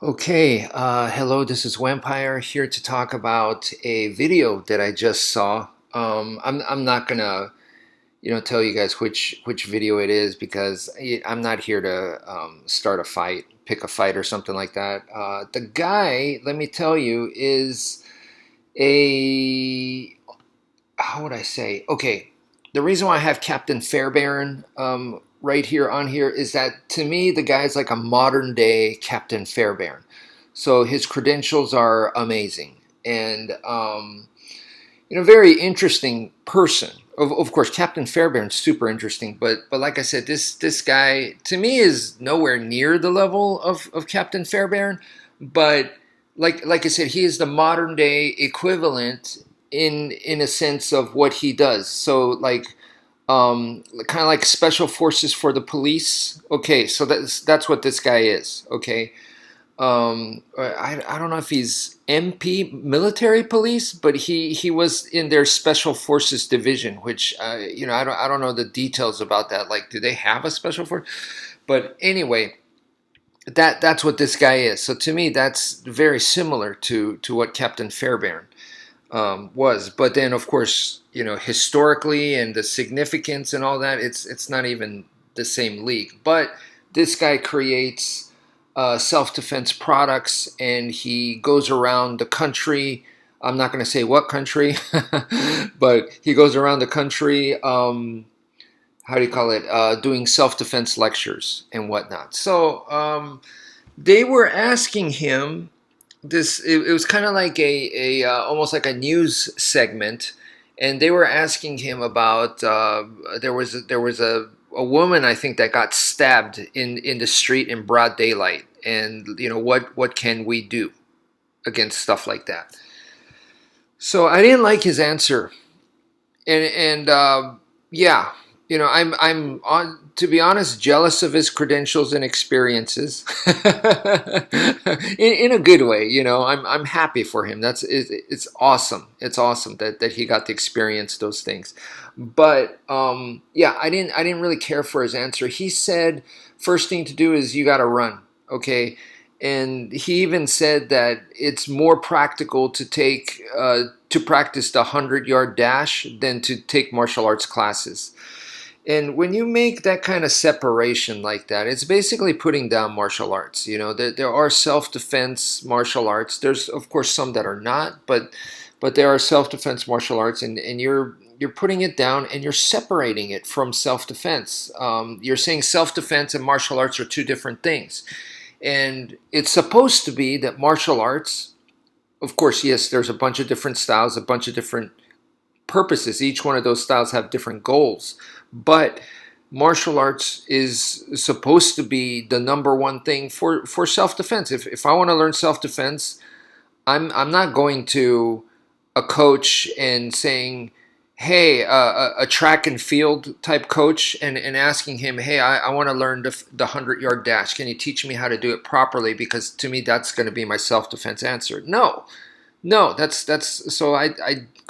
Okay, hello, this is Wmpyr here to talk about a video that I just saw. I'm not gonna, tell you guys which video it is because I'm not here to start a fight, pick a fight or something like that. The guy, let me tell you, is a how would I say? Okay, the reason why I have Captain Fairbairn right here on here is that to me the guy's like a modern day Captain Fairbairn. So his credentials are amazing and very interesting person. Of course, Captain Fairbairn's super interesting, but like I said, this guy to me is nowhere near the level of Captain Fairbairn. But like I said, he is the modern day equivalent in a sense of what he does. So kind of like special forces for the police. Okay, so that's what this guy is. Okay, I don't know if he's MP military police, but he was in their special forces division, which I don't know the details about that. Like, do they have a special force? But anyway, that's what this guy is. So to me, that's very similar to what Captain Fairbairn was. But then, of course, historically and the significance and all that, it's not even the same league. But this guy creates self-defense products, and he goes around the country. I'm not going to say what country, but he goes around the country. How do you call it? Doing self-defense lectures and whatnot. So they were asking him this. It was kind of like a almost like a news segment, and they were asking him about there was a woman, I think, that got stabbed in the street in broad daylight, and what can we do against stuff like that? So I didn't like his answer, and yeah, I'm on, to be honest, jealous of his credentials and experiences, in a good way. I'm happy for him. It's awesome. It's awesome that he got to experience those things. But yeah, I didn't really care for his answer. He said first thing to do is you got to run. Okay. And he even said that it's more practical to practice the 100-yard dash than to take martial arts classes. And when you make that kind of separation like that, it's basically putting down martial arts. There are self-defense martial arts. There's of course some that are not, but there are self-defense martial arts, and you're putting it down and you're separating it from self-defense. You're saying self-defense and martial arts are two different things, and it's supposed to be that martial arts, of course, yes, there's a bunch of different styles, a bunch of different purposes. Each one of those styles have different goals, but martial arts is supposed to be the number one thing for self-defense. If I want to learn self-defense, I'm not going to a coach and saying, hey, a track and field type coach, and asking him, hey, I want to learn the 100-yard dash. Can you teach me how to do it properly? Because to me, that's going to be my self-defense answer. No, no, that's so I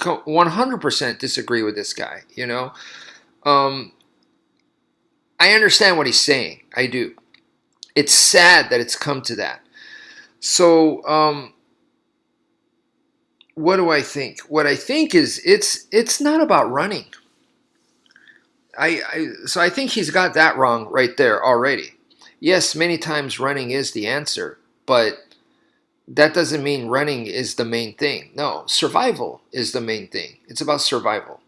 100% disagree with this guy. Um, I understand what he's saying. I do. It's sad that it's come to that. So what do I think? What I think is it's not about running. So I think he's got that wrong right there already. Yes, many times running is the answer, but that doesn't mean running is the main thing. No, survival is the main thing. It's about survival.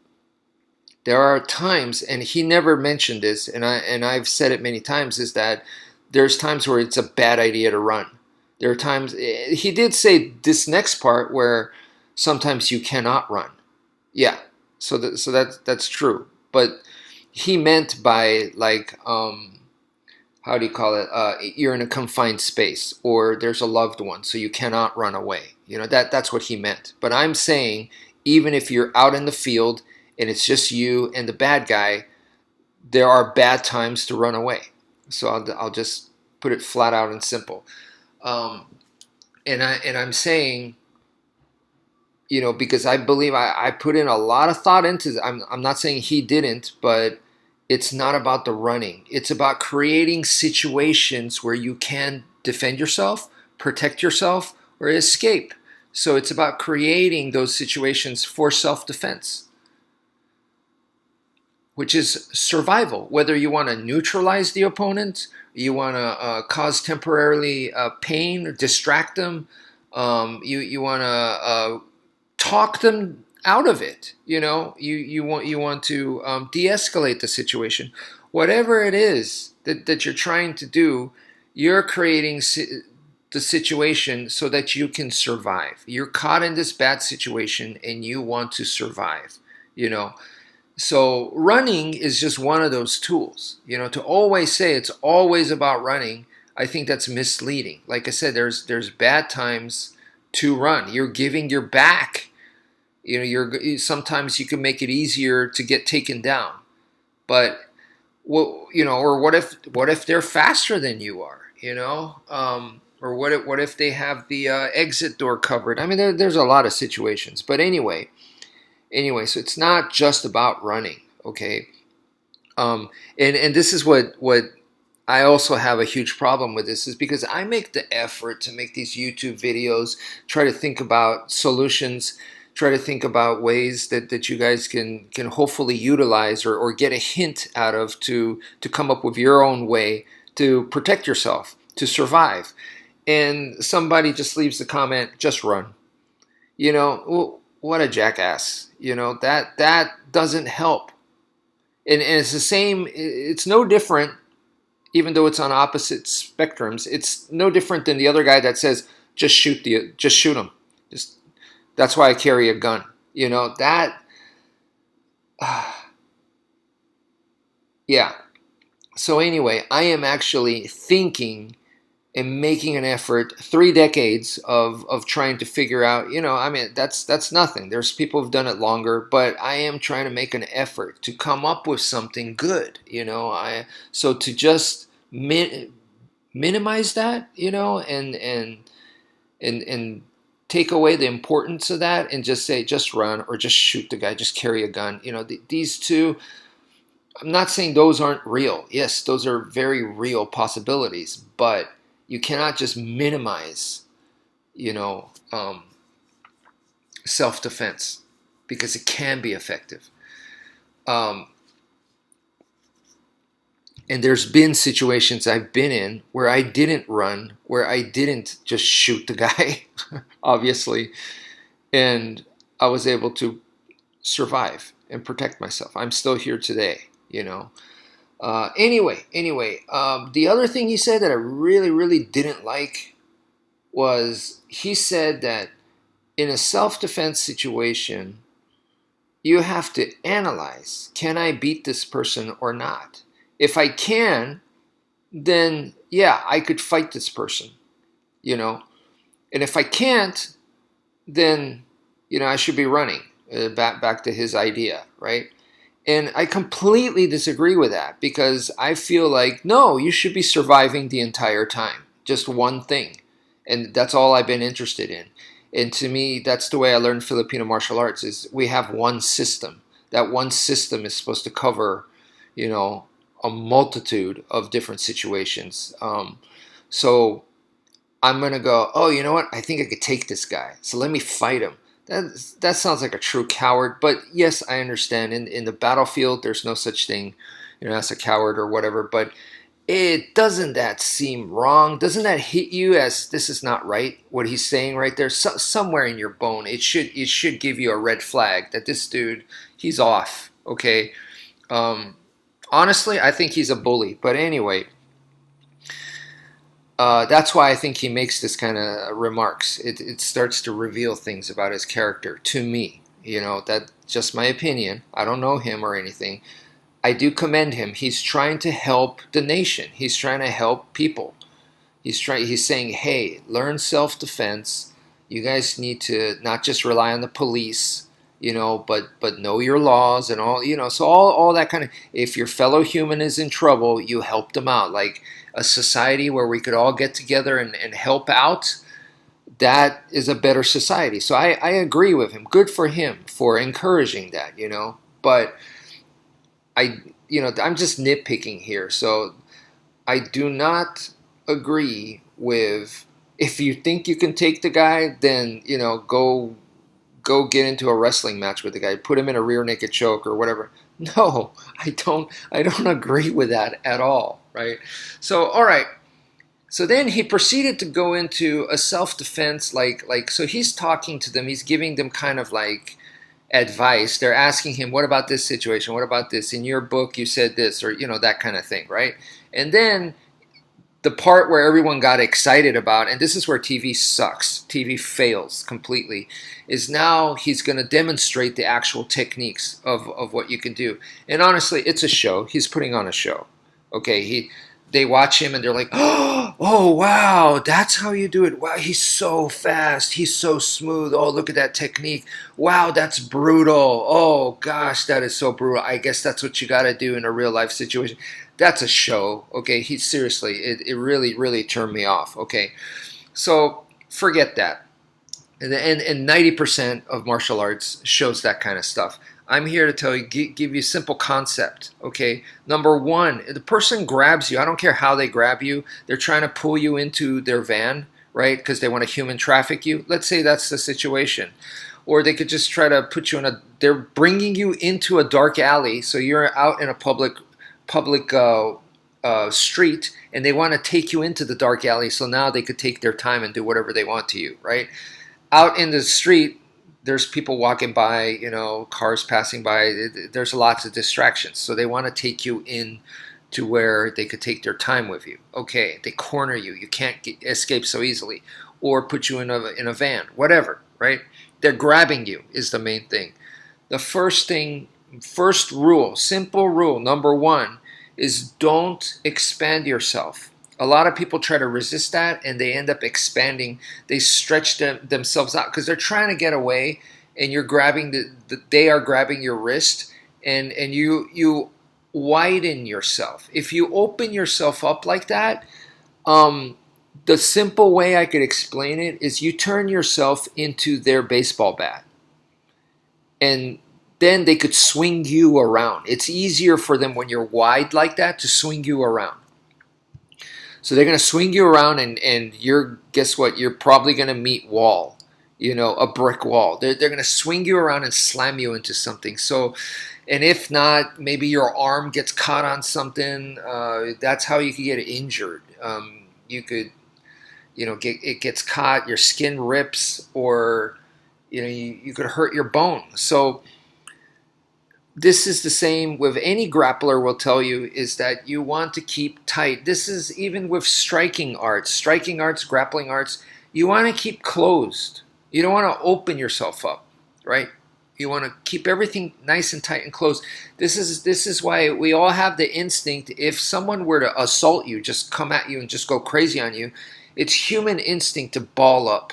There are times, and he never mentioned this, and I've said it many times, is that there's times where it's a bad idea to run. There are times he did say this next part where sometimes you cannot run. Yeah, so that's true. But he meant by like how do you call it? You're in a confined space, or there's a loved one, so you cannot run away. That's what he meant. But I'm saying even if you're out in the field and it's just you and the bad guy, there are bad times to run away. So I'll just put it flat out and simple. Um, and I'm saying, because I believe I put in a lot of thought into this. I'm not saying he didn't, but it's not about the running. It's about creating situations where you can defend yourself, protect yourself or escape. So it's about creating those situations for self-defense, which is survival. Whether you want to neutralize the opponent, you want to cause temporarily pain, or distract them, you want to talk them out of it. You want to de-escalate the situation. Whatever it is that you're trying to do, you're creating the situation so that you can survive. You're caught in this bad situation and you want to survive. So running is just one of those tools. To always say it's always about running, I think that's misleading. Like I said, there's bad times to run. You're giving your back. Sometimes you can make it easier to get taken down. But or what if they're faster than you are? Or what if they have the exit door covered? I mean, there's a lot of situations. But anyway, so it's not just about running, okay? And this is what I also have a huge problem with this, is because I make the effort to make these YouTube videos, try to think about solutions, try to think about ways that you guys can hopefully utilize or get a hint out of to come up with your own way to protect yourself, to survive. And somebody just leaves the comment, just run. What a jackass. That doesn't help. And it's the same, it's no different, even though it's on opposite spectrums, it's no different than the other guy that says, just shoot him. That's why I carry a gun. Yeah. So anyway, I am actually thinking and making an effort, 3 decades of trying to figure out, I mean, that's nothing. There's people who've done it longer, but I am trying to make an effort to come up with something good, so to just minimize that, and take away the importance of that and just say, just run or just shoot the guy, just carry a gun. These two, I'm not saying those aren't real. Yes, those are very real possibilities, but you cannot just minimize, self-defense, because it can be effective. And there's been situations I've been in where I didn't run, where I didn't just shoot the guy, obviously, and I was able to survive and protect myself. I'm still here today, Anyway, the other thing he said that I really, really didn't like was he said that in a self-defense situation, you have to analyze, can I beat this person or not? If I can, then yeah, I could fight this person, And if I can't, then, I should be running, back to his idea, right? And I completely disagree with that, because I feel like, no, you should be surviving the entire time. Just one thing. And that's all I've been interested in. And to me, that's the way I learned Filipino martial arts, is we have one system. That one system is supposed to cover, a multitude of different situations. So I'm going to go, oh, you know what? I think I could take this guy. So let me fight him. That sounds like a true coward, but yes, I understand. In the battlefield, there's no such thing, as a coward or whatever. But doesn't that seem wrong? Doesn't that hit you as this is not right? What he's saying right there, somewhere in your bone, it should give you a red flag that this dude, he's off. Okay, honestly, I think he's a bully. But anyway. That's why I think he makes this kind of remarks. It starts to reveal things about his character to me. That's just my opinion. I don't know him or anything. I do commend him. He's trying to help the nation. He's trying to help people. He's saying, hey, learn self-defense. You guys need to not just rely on the police, but know your laws and all, so all that kind of, if your fellow human is in trouble, you help them out. Like a society where we could all get together and help out, that is a better society. So I agree with him. Good for him for encouraging that, but I'm just nitpicking here. So I do not agree with If you think you can take the guy, then go get into a wrestling match with the guy. Put him in a rear naked choke or whatever. No, I don't agree with that at all, right? So all right. So then he proceeded to go into a self-defense, so he's talking to them, he's giving them kind of like advice. They're asking him, what about this situation? What about this? In your book you said this, or that kind of thing, right? And then the part where everyone got excited about, and this is where TV sucks, TV fails completely, is now he's going to demonstrate the actual techniques of what you can do. And honestly, it's a show. He's putting on a show. Okay, they watch him and they're like, oh wow, that's how you do it. Wow, he's so fast. He's so smooth. Oh, look at that technique. Wow, that's brutal. Oh gosh, that is so brutal. I guess that's what you got to do in a real life situation. That's a show. Okay, seriously, it really, really turned me off. Okay, so forget that. And 90% of martial arts shows that kind of stuff. I'm here to tell you, give you a simple concept, okay? Number one, the person grabs you. I don't care how they grab you. They're trying to pull you into their van, right? Because they want to human traffic you. Let's say that's the situation. Or they could just try to put you they're bringing you into a dark alley. So you're out in a public street, and they want to take you into the dark alley. So now they could take their time and do whatever they want to you, right? Out in the street, there's people walking by, cars passing by. There's lots of distractions. So they want to take you in to where they could take their time with you. Okay, they corner you. You can't escape so easily. Or put you in a van, whatever, right? They're grabbing you is the main thing. The first rule, simple rule, number one, is don't expand yourself. A lot of people try to resist that, and they end up expanding. They stretch themselves out because they're trying to get away, and you're grabbing they are grabbing your wrist, and you widen yourself. If you open yourself up like that, the simple way I could explain it is you turn yourself into their baseball bat, and then they could swing you around. It's easier for them when you're wide like that to swing you around. So they're going to swing you around, and guess what? You're probably going to meet wall, a brick wall. They're going to swing you around and slam you into something. So, and if not, maybe your arm gets caught on something. That's how you could get injured. You could, it gets caught, your skin rips, or, you could hurt your bone. So this is the same with any grappler will tell you, is that you want to keep tight. This is even with striking arts, grappling arts. You want to keep closed. You don't want to open yourself up, right? You want to keep everything nice and tight and closed. This is why we all have the instinct. If someone were to assault you, just come at you and just go crazy on you, it's human instinct to ball up.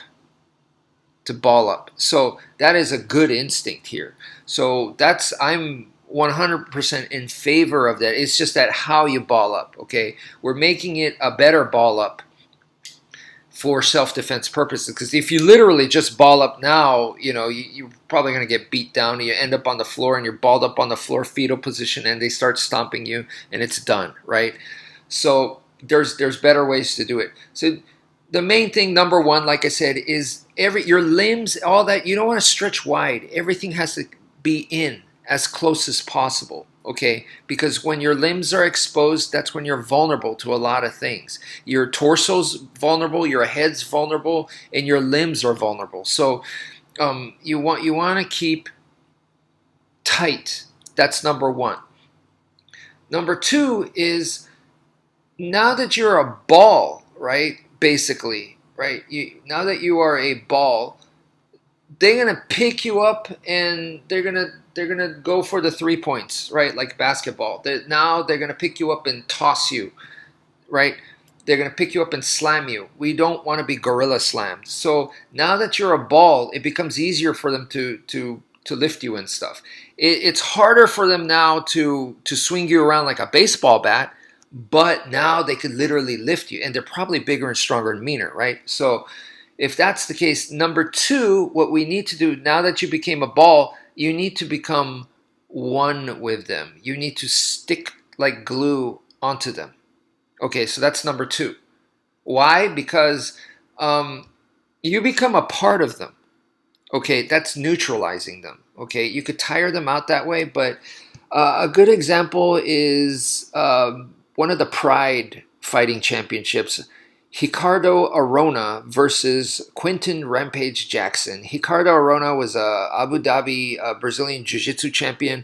So that is a good instinct here. So I'm 100% in favor of that. It's just that how you ball up, okay? We're making it a better ball up for self-defense purposes. Because if you literally just ball up now, you're probably going to get beat down. You end up on the floor, and you're balled up on the floor, fetal position, and they start stomping you, and it's done, right? So there's better ways to do it. So the main thing, number one, like I said, is your limbs, all that, you don't want to stretch wide. Everything has to be in as close as possible, okay? Because when your limbs are exposed, that's when you're vulnerable to a lot of things. Your torso's vulnerable, your head's vulnerable, and your limbs are vulnerable. So you want to keep tight. That's number one. Number two is, now that you're a ball, right? Basically, right? Now that you are a ball, they're gonna pick you up, and they're gonna go for the 3 points, right? Like basketball. Now they're gonna pick you up and toss you, right? They're gonna pick you up and slam you. We don't want to be gorilla slammed. So now that you're a ball, it becomes easier for them to lift you and stuff. It's harder for them now to swing you around like a baseball bat. But now they could literally lift you, and they're probably bigger and stronger and meaner, right? So if that's the case, number two, what we need to do now that you became a ball, you need to become one with them. You need to stick like glue onto them. Okay, so that's number two. Why? Because um, you become a part of them. Okay, that's neutralizing them. Okay, you could tire them out that way, but a good example is one of the Pride fighting championships. Ricardo Arona versus Quinton Rampage Jackson. Ricardo Arona was a Abu Dhabi Brazilian Jiu-Jitsu champion,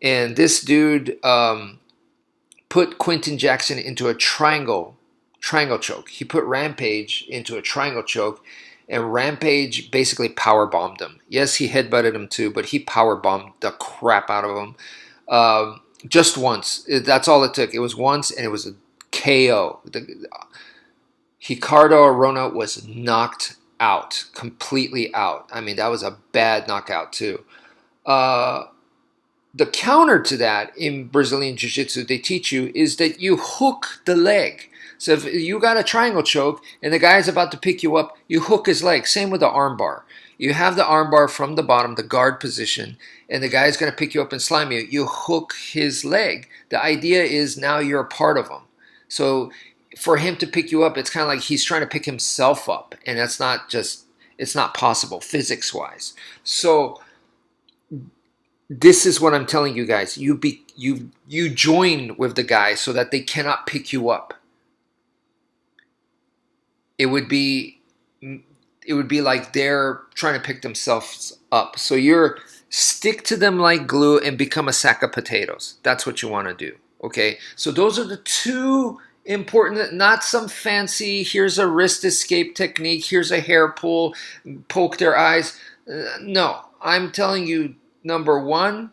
and this dude put Quinton Jackson into a triangle choke. He put Rampage into a triangle choke, and Rampage basically power bombed him. Yes, he headbutted him too, but he power bombed the crap out of him. Just once. That's all it took. It was once, and it was a KO. Ricardo Arona was knocked out, completely out. I mean, that was a bad knockout too. Uh, the counter to that in Brazilian Jiu-Jitsu they teach you is that you hook the leg. So if you got a triangle choke and the guy's about to pick you up, you hook his leg. Same with the armbar. You have the armbar from the bottom, the guard position, and the guy's going to pick you up and slam you. You hook his leg. The idea is now you're a part of him. So for him to pick you up, it's kind of like he's trying to pick himself up, and that's not just, it's not possible physics-wise. So this is what I'm telling you guys. You join with the guy so that they cannot pick you up. It would be like they're trying to pick themselves up. So you're stick to them like glue and become a sack of potatoes. That's what you want to do. Okay? So those are the two important, not some fancy, here's a wrist escape technique, here's a hair pull, poke their eyes. No, I'm telling you, number one,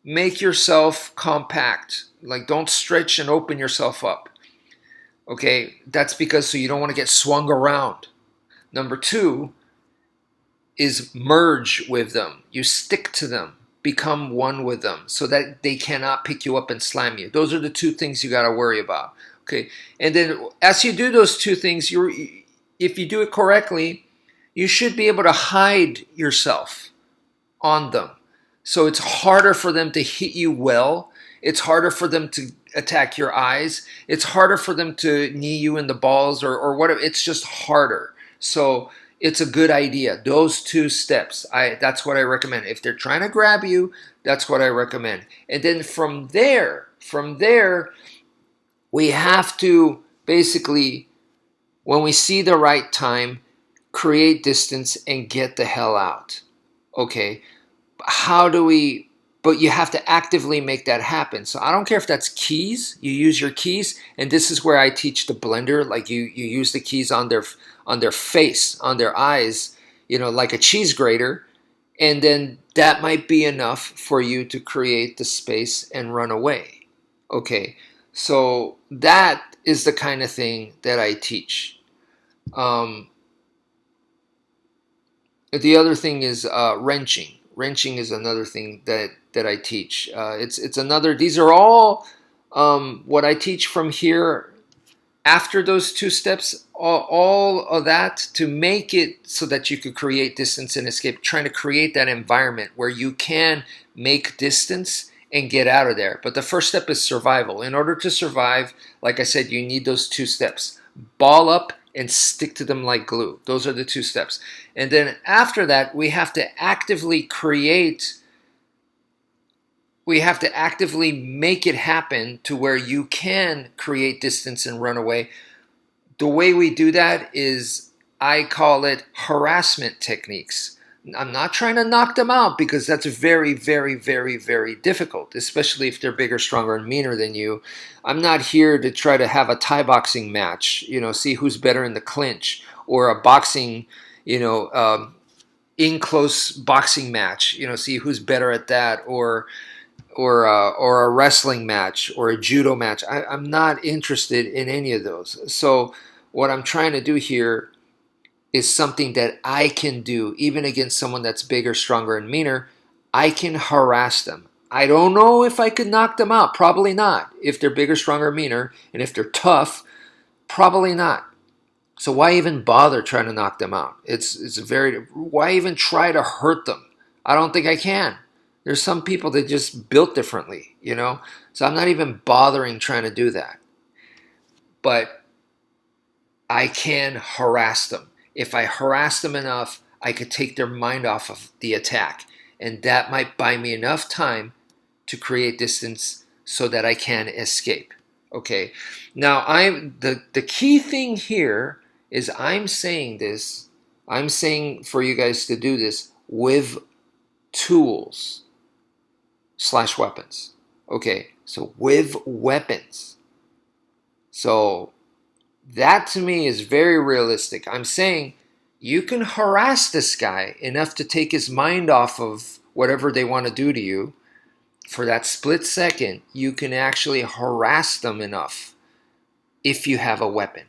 make yourself compact. Like, don't stretch and open yourself up. Okay, that's because so you don't want to get swung around. Number two is merge with them. You stick to them, become one with them so that they cannot pick you up and slam you. Those are the two things you got to worry about. Okay, and then as you do those two things, if you do it correctly, you should be able to hide yourself on them. So it's harder for them to hit you well. It's harder for them to attack your eyes. It's harder for them to knee you in the balls or whatever. It's just harder. So it's a good idea. Those two steps, that's what I recommend. If they're trying to grab you, that's what I recommend. And then from there, we have to basically, when we see the right time, create distance and get the hell out. Okay, how do we, but you have to actively make that happen. So I don't care if that's keys, you use your keys, and this is where I teach the blender, like you use the keys on their face, on their eyes, like a cheese grater, and then that might be enough for you to create the space and run away. Okay, so that is the kind of thing that I teach. The other thing is wrenching. Wrenching is another thing that I teach. It's another. These are all what I teach from here. After those two steps, all of that to make it so that you could create distance and escape. Trying to create that environment where you can make distance and get out of there. But the first step is survival. In order to survive, like I said, you need those two steps. Ball up and stick to them like glue. Those are the two steps. And then after that, we have to actively make it happen to where you can create distance and run away. The way we do that is, I call it harassment techniques. I'm not trying to knock them out because that's very, very, very, very difficult, especially if they're bigger, stronger, and meaner than you. I'm not here to try to have a Thai boxing match, see who's better in the clinch, or a boxing, in close boxing match, see who's better at that, or a wrestling match or a judo match. I'm not interested in any of those. So what I'm trying to do here is something that I can do, even against someone that's bigger, stronger, and meaner. I can harass them. I don't know if I could knock them out. Probably not. If they're bigger, stronger, meaner, and if they're tough, probably not. So why even bother trying to knock them out? Why even try to hurt them? I don't think I can. There's some people that just built differently, So I'm not even bothering trying to do that. But I can harass them. If I harass them enough, I could take their mind off of the attack. And that might buy me enough time to create distance so that I can escape. Okay. Now the key thing here is I'm saying for you guys to do this with tools / weapons. Okay. So with weapons. So that to me is very realistic. I'm saying you can harass this guy enough to take his mind off of whatever they want to do to you. For that split second, you can actually harass them enough if you have a weapon.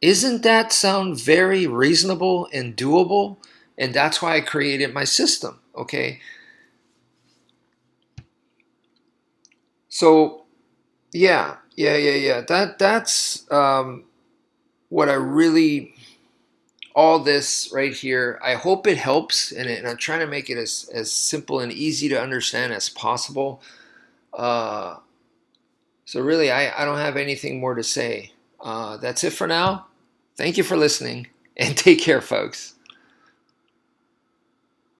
Isn't that sound very reasonable and doable? And that's why I created my system, okay? So, yeah. That's what I really, all this right here, I hope it helps, and I'm trying to make it as simple and easy to understand as possible. Uh, so really, I don't have anything more to say. That's it for now. Thank you for listening, and take care, folks.